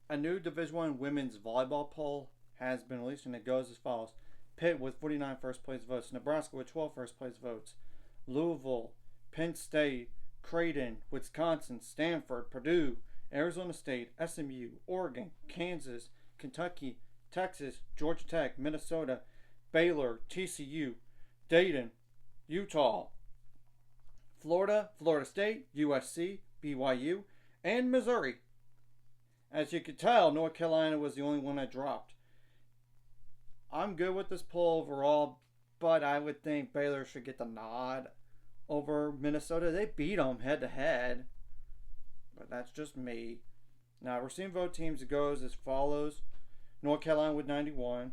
A new Division I women's volleyball poll has been released, and it goes as follows: Pitt with 49 first place votes, Nebraska with 12 first place votes, Louisville, Penn State, Creighton, Wisconsin, Stanford, Purdue, Arizona State, SMU, Oregon, Kansas, Kentucky, Texas, Georgia Tech, Minnesota, Baylor, TCU, Dayton, Utah, Florida, Florida State, USC, BYU, and Missouri. As you could tell, North Carolina was the only one that dropped. I'm good with this poll overall, but I would think Baylor should get the nod over Minnesota. They beat them head to head, but that's just me. Now, we're seeing vote teams. It goes as follows: North Carolina with 91,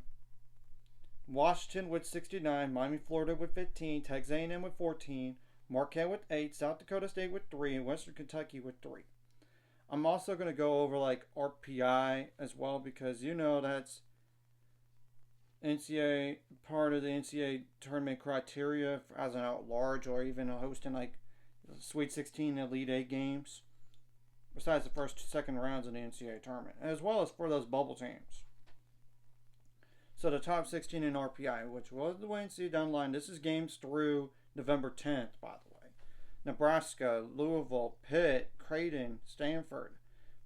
Washington with 69, Miami, Florida with 15, Texas A&M with 14, Marquette with 8, South Dakota State with 3, and Western Kentucky with 3. I'm also going to go over like RPI as well, because that's NCAA part of the NCAA tournament criteria as an at-large, or even hosting like Sweet 16 Elite 8 games, besides the first, second rounds of the NCAA tournament, as well as for those bubble teams. So the top 16 in RPI, which was the way and see down the line. This is games through November 10th, by the way. Nebraska, Louisville, Pitt, Creighton, Stanford,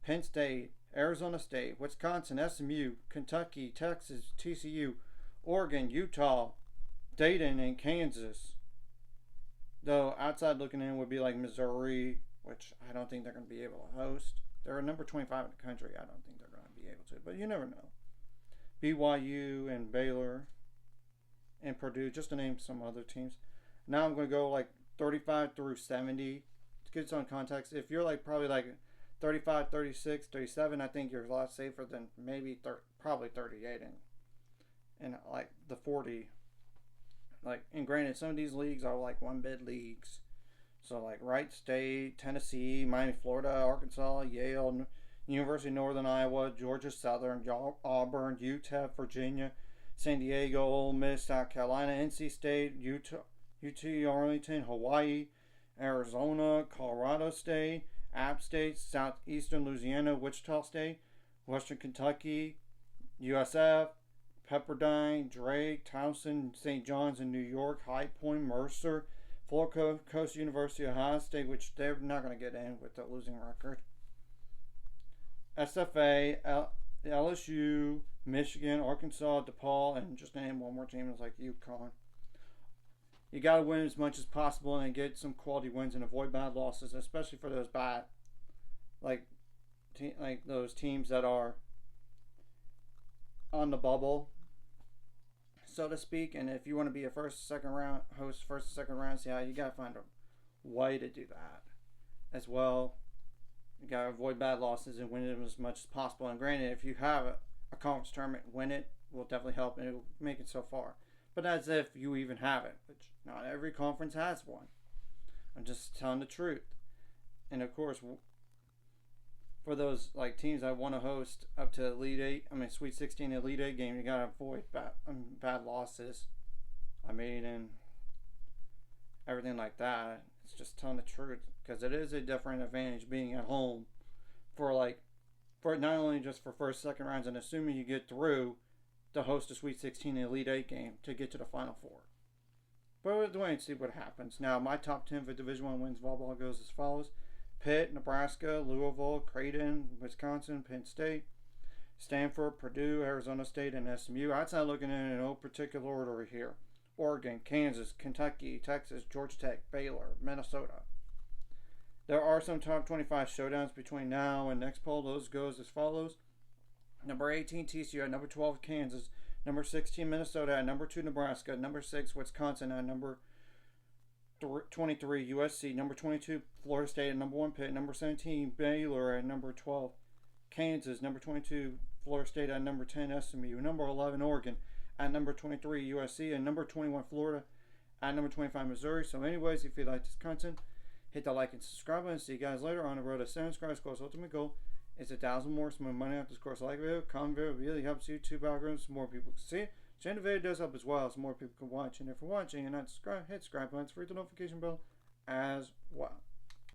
Penn State, Arizona State, Wisconsin, SMU, Kentucky, Texas, TCU, Oregon, Utah, Dayton, and Kansas. Though outside looking in would be like Missouri, which I don't think they're going to be able to host. They're number 25 in the country. I don't think they're going to be able to, but you never know. BYU and Baylor and Purdue, just to name some other teams. Now I'm going to go like 35 through 70 to get some context. If you're like probably like 35, 36, 37, I think you're a lot safer than maybe probably 38 and like the 40. Like, and granted, some of these leagues are like one bid leagues. So like Wright State, Tennessee, Miami, Florida, Arkansas, Yale, University of Northern Iowa, Georgia Southern, Auburn, UTEP, Virginia, San Diego, Ole Miss, South Carolina, NC State, UT Arlington, Hawaii, Arizona, Colorado State, App State, Southeastern Louisiana, Wichita State, Western Kentucky, USF, Pepperdine, Drake, Towson, St. John's in New York, High Point, Mercer, Florida Coast University, Ohio State, which they're not going to get in with the losing record, SFA, LSU, Michigan, Arkansas, DePaul, and just name one more team is like UConn. You got to win as much as possible and get some quality wins and avoid bad losses, especially for those bad, like those teams that are on the bubble, so to speak. And if you want to be a first, second round host, first, second round, you got to find a way to do that as well. You got to avoid bad losses and win it as much as possible. And granted, if you have a conference tournament, win it will definitely help, and it will make it so far. But as if you even have it, which not every conference has one. I'm just telling the truth. And of course, for those like teams that want to host up to Sweet 16 Elite 8 game, you gotta avoid bad losses. and everything like that. It's just telling the truth, because it is a different advantage being at home for not only just for first, second rounds, and assuming you get through to host a Sweet 16 Elite 8 game to get to the Final Four. But we'll wait and see what happens. Now, my top 10 for Division I women's volleyball goes as follows: Pitt, Nebraska, Louisville, Creighton, Wisconsin, Penn State, Stanford, Purdue, Arizona State, and SMU. Outside looking in no particular order here: Oregon, Kansas, Kentucky, Texas, Georgia Tech, Baylor, Minnesota. There are some top 25 showdowns between now and next poll. Those goes as follows: number 18 TCU at number 12 Kansas, number 16 Minnesota at number 2 Nebraska, number 6 Wisconsin at number 23 USC, number 22 Florida State at number 1 Pitt, number 17 Baylor at number 12 Kansas, number 22 Florida State at number 10 SMU, number 11 Oregon at number 23 USC, and number 21 Florida at number 25 Missouri. So anyways, if you like this content, hit the like and subscribe button. See you guys later on the road to 7 subscribers. Course ultimate goal is 1,000 more. Some more money off this course. Like video, comment video, really helps YouTube algorithms so more people can see it. Share the video does help as well, so more people can watch. And if you're watching and not subscribed, hit subscribe button, hit the notification bell as well.